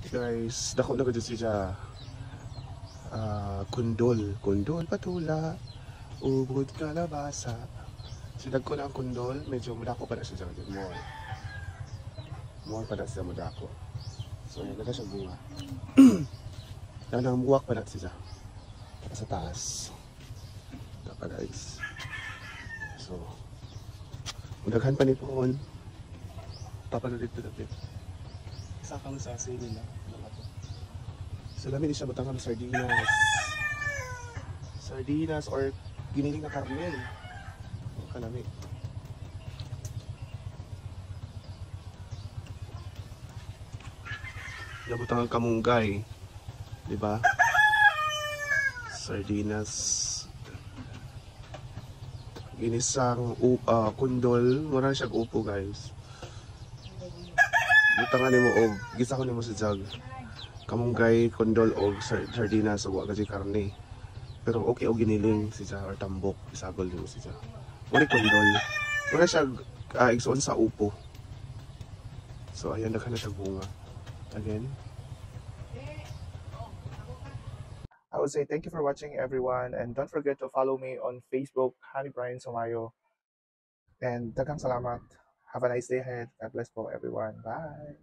Guys, dako na gud siya. Kundol, patula, ubod kalabasa. Sidag ko na ang kundol, medyo mudako pa na siya dyan. More pa na siya mudako. So, yan na siya bunga. Yan ang buwak pa na siya. Sa taas. Ito pa guys. So, mudaghan pa ni pohon. Papalulit to the bit. Isa kang sa sili na. So, lamin siya butang ng sardinas. Sardinas or giniling na karne. Kalami. Nabutang ang kamunggay. Diba? Sardinas. Ginisang kundol. Mura siyang upo guys. Butangan mo og gisa ko nimo sa jug. Kamunggay, kondol o sardinas o wag kasi karne. Pero okay o giniling siya or tambok, isagol din siya. Wala kondol. Wala siya igsoon sa upo. So ayan na siya bunga. Again. I would say thank you for watching everyone and don't forget to follow me on Facebook, Honey Brian Sumayo. And daghang salamat. Have a nice day ahead. God bless po everyone. Bye.